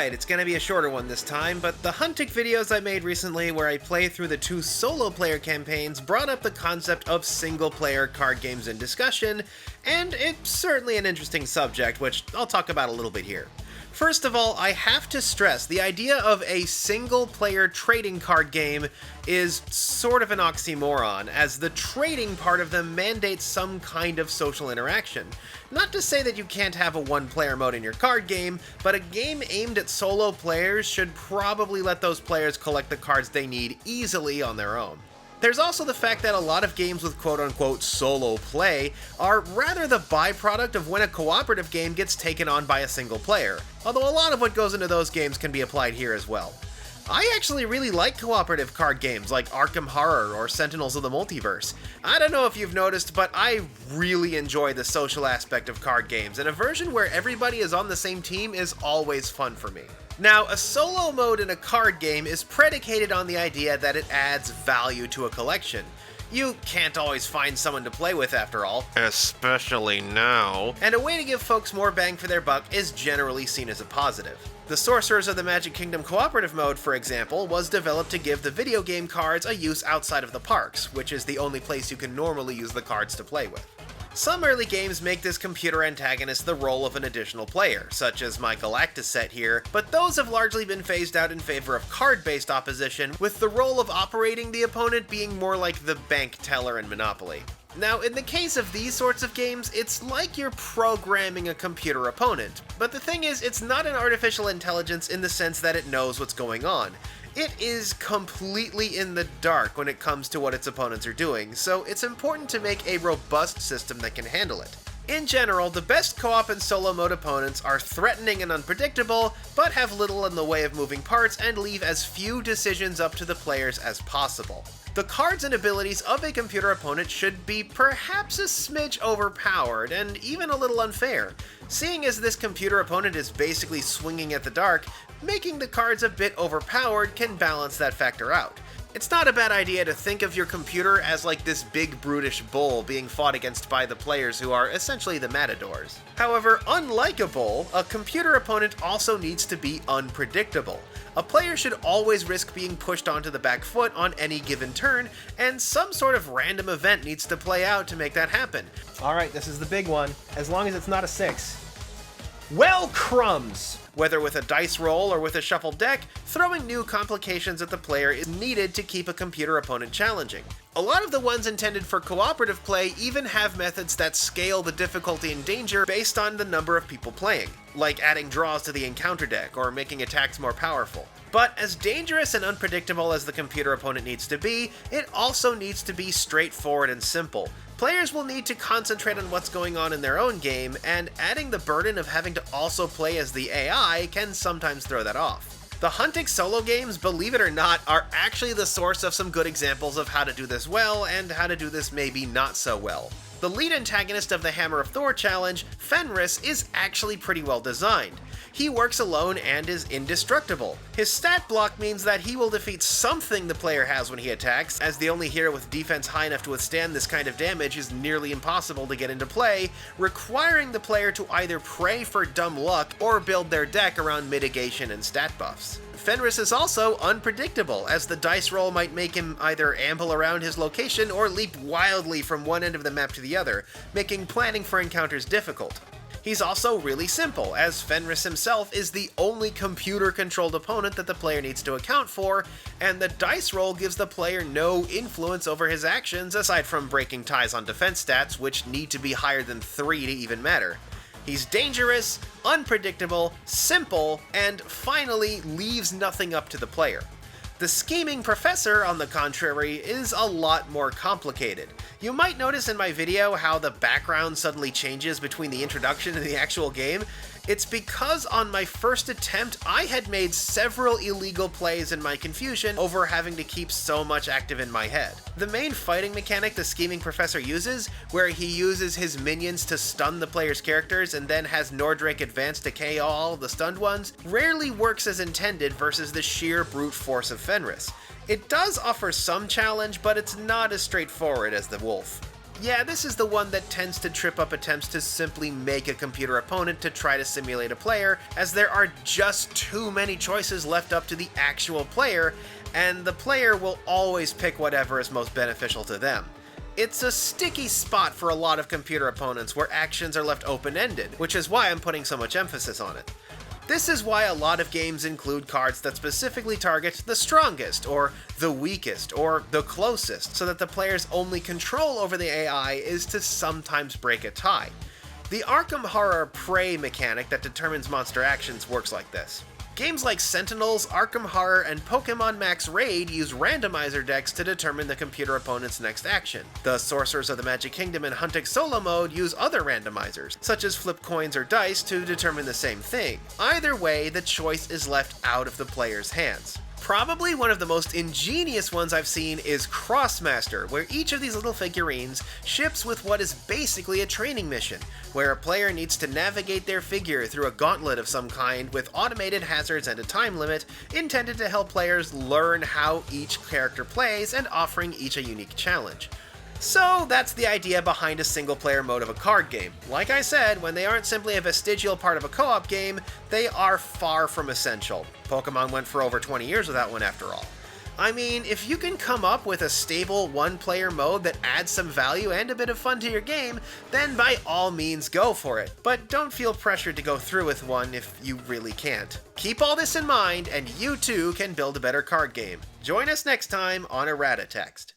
Alright, it's gonna be a shorter one this time, but the Huntic videos I made recently where I play through the 2 solo player campaigns brought up the concept of single player card games in discussion, and it's certainly an interesting subject, which I'll talk about a little bit here. First of all, I have to stress the idea of a single-player trading card game is sort of an oxymoron, as the trading part of them mandates some kind of social interaction. Not to say that you can't have a one-player mode in your card game, but a game aimed at solo players should probably let those players collect the cards they need easily on their own. There's also the fact that a lot of games with quote-unquote solo play are rather the byproduct of when a cooperative game gets taken on by a single player, although a lot of what goes into those games can be applied here as well. I actually really like cooperative card games like Arkham Horror or Sentinels of the Multiverse. I don't know if you've noticed, but I really enjoy the social aspect of card games, and a version where everybody is on the same team is always fun for me. Now, a solo mode in a card game is predicated on the idea that it adds value to a collection. You can't always find someone to play with after all. Especially now. And a way to give folks more bang for their buck is generally seen as a positive. The Sorcerers of the Magic Kingdom cooperative mode, for example, was developed to give the video game cards a use outside of the parks, which is the only place you can normally use the cards to play with. Some early games make this computer antagonist the role of an additional player, such as my Galactus set here, but those have largely been phased out in favor of card-based opposition, with the role of operating the opponent being more like the bank teller in Monopoly. Now, in the case of these sorts of games, it's like you're programming a computer opponent, but the thing is, it's not an artificial intelligence in the sense that it knows what's going on. It is completely in the dark when it comes to what its opponents are doing, so it's important to make a robust system that can handle it. In general, the best co-op and solo mode opponents are threatening and unpredictable, but have little in the way of moving parts and leave as few decisions up to the players as possible. The cards and abilities of a computer opponent should be perhaps a smidge overpowered, and even a little unfair. Seeing as this computer opponent is basically swinging at the dark, making the cards a bit overpowered can balance that factor out. It's not a bad idea to think of your computer as like this big brutish bull being fought against by the players who are essentially the matadors. However, unlike a bull, a computer opponent also needs to be unpredictable. A player should always risk being pushed onto the back foot on any given turn, and some sort of random event needs to play out to make that happen. Alright, this is the big one, as long as it's not a 6. Well, crumbs! Whether with a dice roll or with a shuffled deck, throwing new complications at the player is needed to keep a computer opponent challenging. A lot of the ones intended for cooperative play even have methods that scale the difficulty and danger based on the number of people playing, like adding draws to the encounter deck or making attacks more powerful. But as dangerous and unpredictable as the computer opponent needs to be, it also needs to be straightforward and simple. Players will need to concentrate on what's going on in their own game, and adding the burden of having to also play as the AI can sometimes throw that off. The Huntic solo games, believe it or not, are actually the source of some good examples of how to do this well, and how to do this maybe not so well. The lead antagonist of the Hammer of Thor challenge, Fenris, is actually pretty well designed. He works alone and is indestructible. His stat block means that he will defeat something the player has when he attacks, as the only hero with defense high enough to withstand this kind of damage is nearly impossible to get into play, requiring the player to either pray for dumb luck or build their deck around mitigation and stat buffs. Fenris is also unpredictable, as the dice roll might make him either amble around his location or leap wildly from one end of the map to the other, making planning for encounters difficult. He's also really simple, as Fenris himself is the only computer-controlled opponent that the player needs to account for, and the dice roll gives the player no influence over his actions aside from breaking ties on defense stats, which need to be higher than 3 to even matter. He's dangerous, unpredictable, simple, and finally leaves nothing up to the player. The Scheming Professor, on the contrary, is a lot more complicated. You might notice in my video how the background suddenly changes between the introduction and the actual game. It's because on my first attempt, I had made several illegal plays in my confusion over having to keep so much active in my head. The main fighting mechanic the Scheming Professor uses, where he uses his minions to stun the player's characters and then has Nordrake advance to KO all the stunned ones, rarely works as intended versus the sheer brute force of Fenris. It does offer some challenge, but it's not as straightforward as the wolf. Yeah, this is the one that tends to trip up attempts to simply make a computer opponent to try to simulate a player, as there are just too many choices left up to the actual player, and the player will always pick whatever is most beneficial to them. It's a sticky spot for a lot of computer opponents where actions are left open-ended, which is why I'm putting so much emphasis on it. This is why a lot of games include cards that specifically target the strongest, or the weakest, or the closest, so that the player's only control over the AI is to sometimes break a tie. The Arkham Horror Prey mechanic that determines monster actions works like this. Games like Sentinels, Arkham Horror, and Pokemon Max Raid use randomizer decks to determine the computer opponent's next action. The Sorcerers of the Magic Kingdom and Hunting Solo mode use other randomizers, such as flip coins or dice, to determine the same thing. Either way, the choice is left out of the player's hands. Probably one of the most ingenious ones I've seen is Crossmaster, where each of these little figurines ships with what is basically a training mission, where a player needs to navigate their figure through a gauntlet of some kind with automated hazards and a time limit, intended to help players learn how each character plays and offering each a unique challenge. So that's the idea behind a single-player mode of a card game. Like I said, when they aren't simply a vestigial part of a co-op game, they are far from essential. Pokemon went for over 20 years without one after all. I mean, if you can come up with a stable one-player mode that adds some value and a bit of fun to your game, then by all means go for it. But don't feel pressured to go through with one if you really can't. Keep all this in mind, and you too can build a better card game. Join us next time on Errata Text.